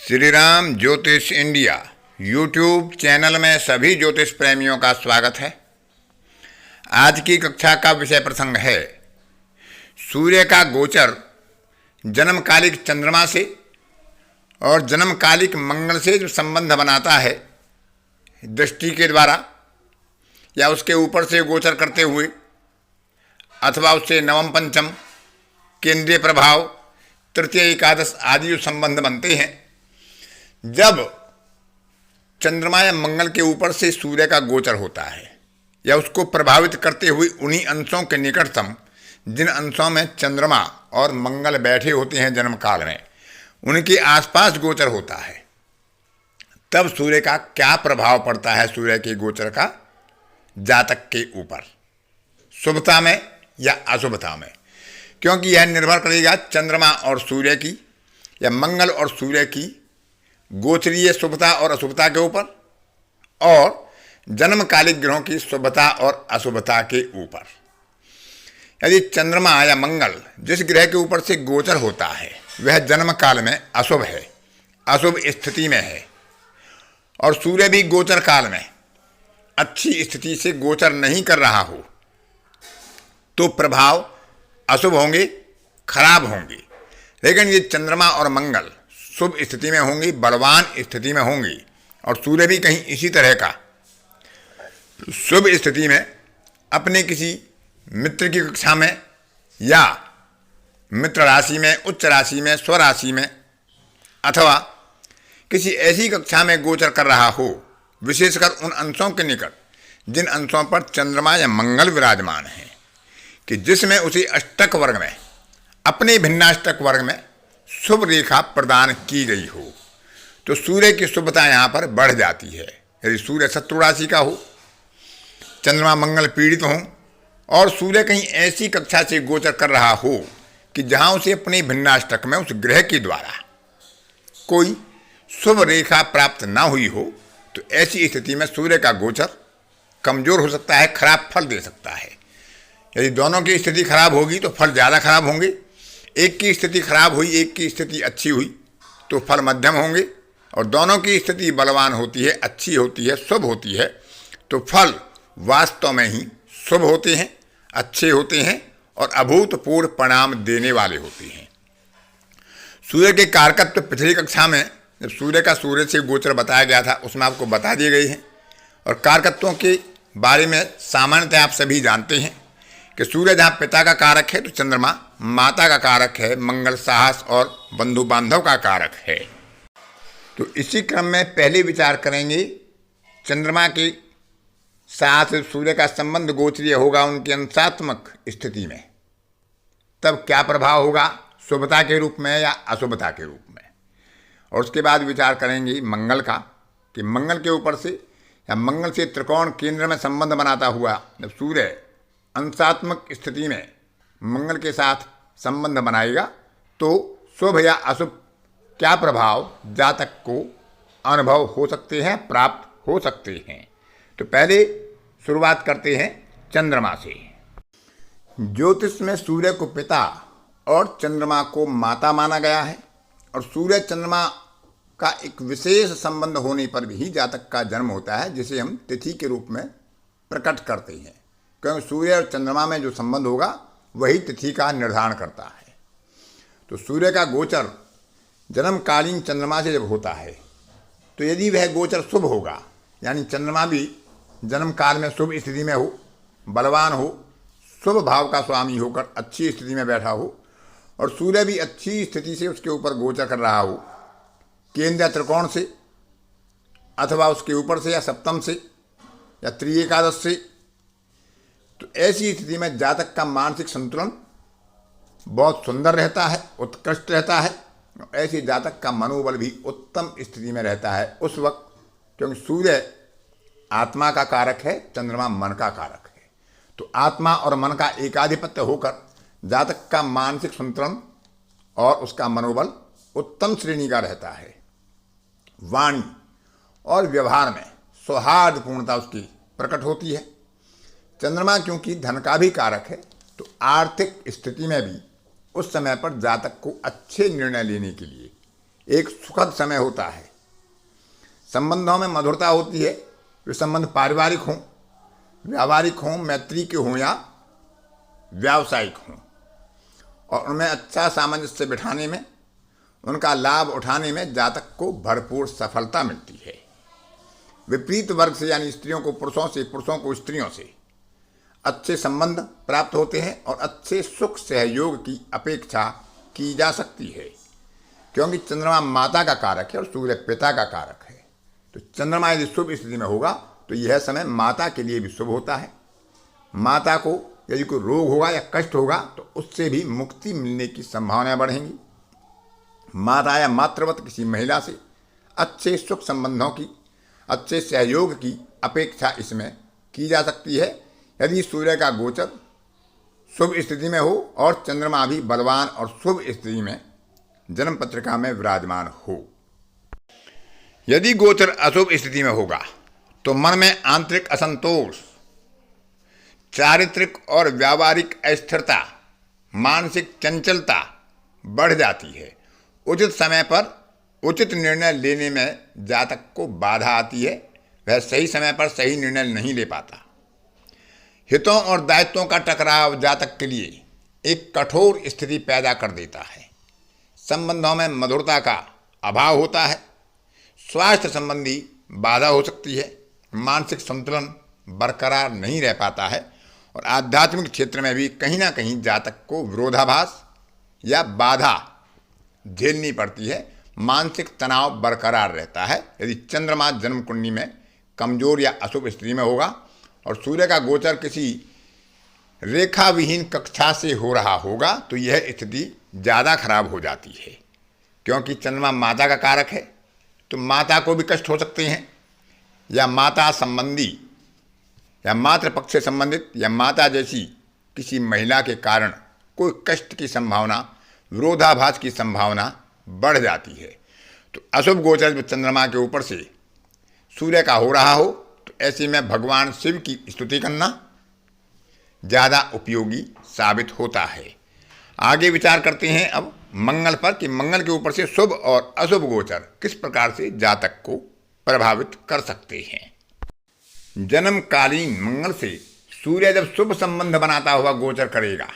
श्री राम ज्योतिष India YouTube channel में सभी ज्योतिष प्रेमियों का स्वागत है। आज की कक्षा का विषय प्रसंग है सूर्य का गोचर जन्मकालिक चंद्रमा से और जन्मकालिक मंगल से जो संबंध बनाता है दृष्टि के द्वारा या उसके ऊपर से गोचर करते हुए अथवा उससे नवम पंचम केंद्रीय प्रभाव तृतीय एकादश आदि जो संबंध बनते हैं। जब चंद्रमा या मंगल के ऊपर से सूर्य का गोचर होता है या उसको प्रभावित करते हुए उन्हीं अंशों के निकटतम जिन अंशों में चंद्रमा और मंगल बैठे होते हैं जन्म काल में, उनके आसपास गोचर होता है, तब सूर्य का क्या प्रभाव पड़ता है सूर्य के गोचर का जातक के ऊपर, शुभता में या अशुभता में। क्योंकि यह निर्भर करेगा चंद्रमा और सूर्य की या मंगल और सूर्य की गोचरीय शुभता और अशुभता के ऊपर और जन्मकालिक ग्रहों की शुभता और अशुभता के ऊपर। यदि चंद्रमा या मंगल जिस ग्रह के ऊपर से गोचर होता है वह जन्म काल में अशुभ है, अशुभ स्थिति में है, और सूर्य भी गोचर काल में अच्छी स्थिति से गोचर नहीं कर रहा हो, तो प्रभाव अशुभ होंगे, खराब होंगे। लेकिन ये चंद्रमा और मंगल शुभ स्थिति में होंगी, बलवान स्थिति में होंगी, और सूर्य भी कहीं इसी तरह का शुभ स्थिति में अपने किसी मित्र की कक्षा में या मित्र राशि में, उच्च राशि में, स्वराशि में अथवा किसी ऐसी कक्षा में गोचर कर रहा हो, विशेषकर उन अंशों के निकट जिन अंशों पर चंद्रमा या मंगल विराजमान हैं कि जिसमें उसे अष्टक वर्ग में, अपने भिन्नाष्टक वर्ग में शुभ रेखा प्रदान की गई हो, तो सूर्य की शुभता यहाँ पर बढ़ जाती है। यदि सूर्य शत्रु राशि का हो, चंद्रमा मंगल पीड़ित हों और सूर्य कहीं ऐसी कक्षा से गोचर कर रहा हो कि जहाँ उसे अपने भिन्नाष्टक में उस ग्रह के द्वारा कोई शुभ रेखा प्राप्त ना हुई हो, तो ऐसी स्थिति में सूर्य का गोचर कमजोर हो सकता है, खराब फल दे सकता है। यदि दोनों की स्थिति खराब होगी तो फल ज़्यादा खराब होंगे, एक की स्थिति खराब हुई, एक की स्थिति अच्छी हुई तो फल मध्यम होंगे, और दोनों की स्थिति बलवान होती है, अच्छी होती है, शुभ होती है, तो फल वास्तव में ही शुभ होते हैं, अच्छे होते हैं और अभूतपूर्व परिणाम देने वाले होते हैं। सूर्य के कारकत्व पिछली कक्षा में जब सूर्य का सूर्य से गोचर बताया गया था उसमें आपको बता दिए गए हैं, और कारकत्वों के बारे में सामान्यतः आप सभी जानते हैं कि सूर्य जहाँ पिता का कारक है तो चंद्रमा माता का कारक है, मंगल साहस और बंधु बांधव का कारक है। तो इसी क्रम में पहले विचार करेंगे चंद्रमा के साथ सूर्य का संबंध गोचरीय होगा उनकी अंशात्मक स्थिति में, तब क्या प्रभाव होगा शुभता के रूप में या अशुभता के रूप में। और उसके बाद विचार करेंगे मंगल का कि मंगल के ऊपर से या मंगल से त्रिकोण केंद्र में संबंध बनाता हुआ जब सूर्य अंशात्मक स्थिति में मंगल के साथ संबंध बनाएगा तो शुभ या अशुभ क्या प्रभाव जातक को अनुभव हो सकते हैं, प्राप्त हो सकते हैं। तो पहले शुरुआत करते हैं चंद्रमा से। ज्योतिष में सूर्य को पिता और चंद्रमा को माता माना गया है, और सूर्य चंद्रमा का एक विशेष संबंध होने पर भी जातक का जन्म होता है, जिसे हम तिथि के रूप में प्रकट करते हैं। क्योंकि सूर्य और चंद्रमा में जो संबंध होगा वही तिथि का निर्धारण करता है। तो सूर्य का गोचर जन्मकालीन चंद्रमा से जब होता है तो यदि वह गोचर शुभ होगा, यानी चंद्रमा भी जन्म काल में शुभ स्थिति में हो, बलवान हो, शुभ भाव का स्वामी होकर अच्छी स्थिति में बैठा हो, और सूर्य भी अच्छी स्थिति से उसके ऊपर गोचर कर रहा हो, केंद्र त्रिकोण से अथवा उसके ऊपर से या सप्तम से या त्रिएकादश से, तो ऐसी स्थिति में जातक का मानसिक संतुलन बहुत सुंदर रहता है, उत्कृष्ट रहता है, और ऐसे जातक का मनोबल भी उत्तम स्थिति में रहता है उस वक्त। क्योंकि सूर्य आत्मा का कारक है, चंद्रमा मन का कारक है, तो आत्मा और मन का एकाधिपत्य होकर जातक का मानसिक संतुलन और उसका मनोबल उत्तम श्रेणी का रहता है। वाणी और व्यवहार में सौहार्दपूर्णता उसकी प्रकट होती है। चंद्रमा क्योंकि धन का भी कारक है, तो आर्थिक स्थिति में भी उस समय पर जातक को अच्छे निर्णय लेने के लिए एक सुखद समय होता है। संबंधों में मधुरता होती है। वे संबंध पारिवारिक हों, व्यावहारिक हों, मैत्री के हों या व्यावसायिक हों, और उनमें अच्छा सामंजस्य बिठाने में, उनका लाभ उठाने में जातक को भरपूर सफलता मिलती है। विपरीत वर्ग से यानी स्त्रियों को पुरुषों से, पुरुषों को स्त्रियों से अच्छे संबंध प्राप्त होते हैं और अच्छे सुख सहयोग की अपेक्षा की जा सकती है, क्योंकि चंद्रमा माता का कारक है और सूर्य पिता का कारक है। तो चंद्रमा यदि शुभ स्थिति में होगा तो यह समय माता के लिए भी शुभ होता है। माता को यदि कोई रोग होगा या कष्ट होगा तो उससे भी मुक्ति मिलने की संभावनाएं बढ़ेंगी। माता या मातृवत किसी महिला से अच्छे सुख संबंधों की, अच्छे सहयोग की अपेक्षा इसमें की जा सकती है यदि सूर्य का गोचर शुभ स्थिति में हो और चंद्रमा भी बलवान और शुभ स्थिति में जन्म पत्रिका में विराजमान हो। यदि गोचर अशुभ स्थिति में होगा तो मन में आंतरिक असंतोष, चारित्रिक और व्यावहारिक अस्थिरता, मानसिक चंचलता बढ़ जाती है। उचित समय पर उचित निर्णय लेने में जातक को बाधा आती है। वह सही समय पर सही निर्णय नहीं ले पाता। हितों और दायित्वों का टकराव जातक के लिए एक कठोर स्थिति पैदा कर देता है। संबंधों में मधुरता का अभाव होता है। स्वास्थ्य संबंधी बाधा हो सकती है। मानसिक संतुलन बरकरार नहीं रह पाता है और आध्यात्मिक क्षेत्र में भी कहीं ना कहीं जातक को विरोधाभास या बाधा झेलनी पड़ती है। मानसिक तनाव बरकरार रहता है यदि चंद्रमा जन्म कुंडली में कमजोर या अशुभ स्थिति में होगा और सूर्य का गोचर किसी रेखा विहीन कक्षा से हो रहा होगा तो यह स्थिति ज़्यादा खराब हो जाती है, क्योंकि चंद्रमा माता का कारक है। तो माता को भी कष्ट हो सकते हैं या माता संबंधी या मातृपक्ष से संबंधित या माता जैसी किसी महिला के कारण कोई कष्ट की संभावना, विरोधाभास की संभावना बढ़ जाती है। तो अशुभ गोचर चंद्रमा के ऊपर से सूर्य का हो रहा हो तो ऐसे में भगवान शिव की स्तुति करना ज़्यादा उपयोगी साबित होता है। आगे विचार करते हैं अब मंगल पर कि मंगल के ऊपर से शुभ और अशुभ गोचर किस प्रकार से जातक को प्रभावित कर सकते हैं। जन्मकालीन मंगल से सूर्य जब शुभ संबंध बनाता हुआ गोचर करेगा,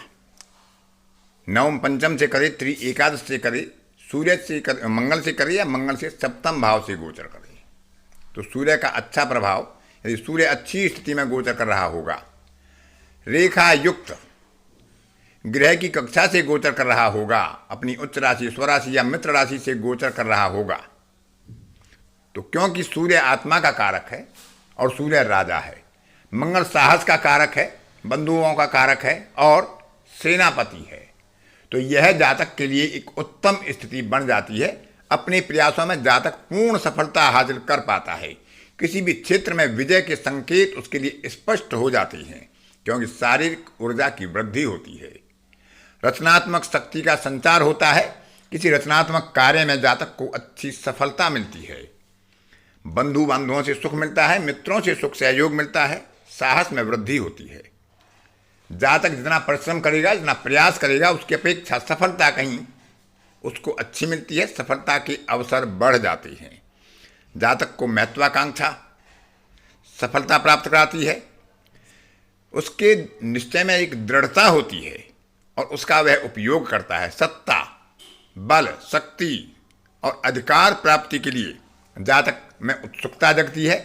नवम पंचम से करे, त्रि एकादश से करे, सूर्य से करे, मंगल से करे या मंगल से सप्तम भाव से गोचर करे, तो सूर्य का अच्छा प्रभाव यदि सूर्य अच्छी स्थिति में गोचर कर रहा होगा, रेखा युक्त ग्रह की कक्षा से गोचर कर रहा होगा, अपनी उच्च राशि, स्वराशि या मित्र राशि से गोचर कर रहा होगा, तो क्योंकि सूर्य आत्मा का कारक है और सूर्य राजा है, मंगल साहस का कारक है, बंधुओं का कारक है और सेनापति है, तो यह जातक के लिए एक उत्तम स्थिति बन जाती है। अपने प्रयासों में जातक पूर्ण सफलता हासिल कर पाता है। किसी भी क्षेत्र में विजय के संकेत उसके लिए स्पष्ट हो जाते हैं, क्योंकि शारीरिक ऊर्जा की वृद्धि होती है, रचनात्मक शक्ति का संचार होता है। किसी रचनात्मक कार्य में जातक को अच्छी सफलता मिलती है। बंधु बांधवों से सुख मिलता है, मित्रों से सुख सहयोग मिलता है, साहस में वृद्धि होती है। जातक जितना परिश्रम करेगा, जितना प्रयास करेगा, उसकी अपेक्षा सफलता कहीं उसको अच्छी मिलती है, सफलता के अवसर बढ़ जाते हैं। जातक को महत्वाकांक्षा सफलता प्राप्त कराती है। उसके निश्चय में एक दृढ़ता होती है और उसका वह उपयोग करता है। सत्ता, बल, शक्ति और अधिकार प्राप्ति के लिए जातक में उत्सुकता जगती है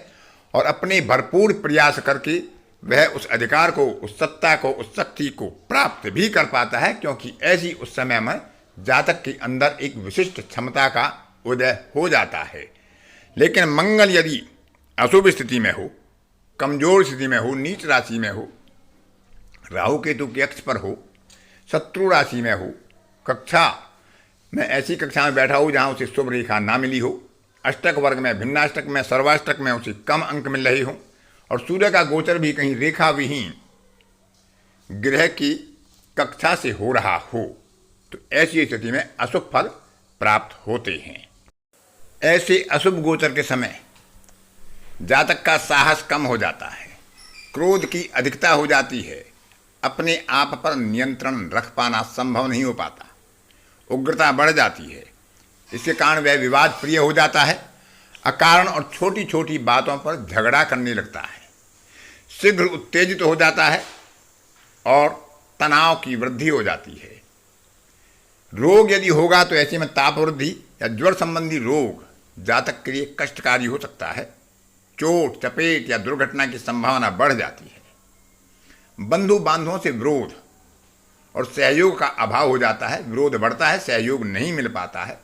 और अपने भरपूर प्रयास करके वह उस अधिकार को, उस सत्ता को, उस शक्ति को प्राप्त भी कर पाता है, क्योंकि ऐसी उस समय में जातक के अंदर एक विशिष्ट क्षमता का उदय हो जाता है। लेकिन मंगल यदि अशुभ स्थिति में हो, कमजोर स्थिति में हो, नीच राशि में हो, राहु केतु के अक्ष पर हो, शत्रु राशि में हो, कक्षा में ऐसी कक्षा में बैठा हो जहाँ उसे शुभ रेखा ना मिली हो, अष्टक वर्ग में, भिन्नाष्टक में, सर्वाष्टक में उसे कम अंक मिल रहे हों और सूर्य का गोचर भी कहीं रेखा विहीन ग्रह की कक्षा से हो रहा हो, तो ऐसी स्थिति में अशुभ फल प्राप्त होते हैं। ऐसे अशुभ गोचर के समय जातक का साहस कम हो जाता है, क्रोध की अधिकता हो जाती है, अपने आप पर नियंत्रण रख पाना संभव नहीं हो पाता, उग्रता बढ़ जाती है, इसके कारण वह विवाद प्रिय हो जाता है, अकारण और छोटी छोटी बातों पर झगड़ा करने लगता है, शीघ्र उत्तेजित हो जाता है और तनाव की वृद्धि हो जाती है। रोग यदि होगा तो ऐसे में ताप वृद्धि या ज्वर संबंधी रोग जातक के लिए कष्टकारी हो सकता है। चोट चपेट या दुर्घटना की संभावना बढ़ जाती है। बंधु बांधवों से विरोध और सहयोग का अभाव हो जाता है। विरोध बढ़ता है, सहयोग नहीं मिल पाता है,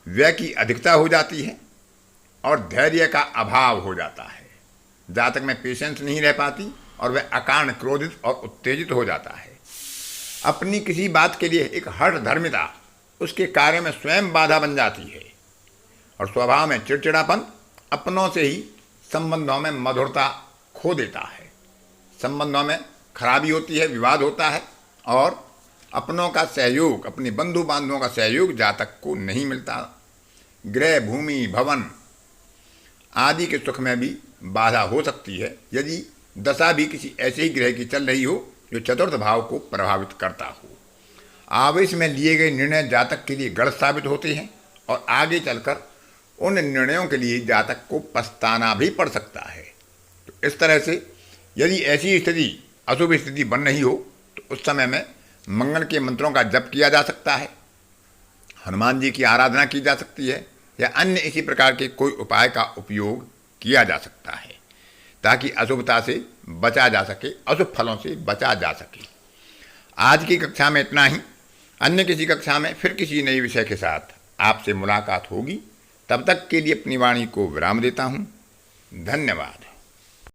व्यय की अधिकता हो जाती है और धैर्य का अभाव हो जाता है। जातक में पेशेंस नहीं रह पाती और वह अकारण क्रोधित और उत्तेजित हो जाता है। अपनी किसी बात के लिए एक हठ धर्मिता उसके कार्य में स्वयं बाधा बन जाती है और स्वभाव में चिड़चिड़ापन अपनों से ही संबंधों में मधुरता खो देता है। संबंधों में खराबी होती है, विवाद होता है और अपनों का सहयोग, अपने बंधु बांधवों का सहयोग जातक को नहीं मिलता। गृह भूमि भवन आदि के सुख में भी बाधा हो सकती है यदि दशा भी किसी ऐसे ही ग्रह की चल रही हो जो चतुर्थ भाव को प्रभावित करता हो। आवेश में लिए गए निर्णय जातक के लिए गढ़ साबित होते हैं और आगे चलकर उन निर्णयों के लिए जातक को पछताना भी पड़ सकता है। तो इस तरह से यदि ऐसी स्थिति अशुभ स्थिति बन रही हो तो उस समय में मंगल के मंत्रों का जप किया जा सकता है, हनुमान जी की आराधना की जा सकती है या अन्य इसी प्रकार के कोई उपाय का उपयोग किया जा सकता है ताकि अशुभता से बचा जा सके, अशुभ फलों से बचा जा सके। आज की कक्षा में इतना ही। अन्य किसी कक्षा में फिर किसी नए विषय के साथ आपसे मुलाकात होगी। तब तक के लिए अपनी वाणी को विराम देता हूँ। धन्यवाद।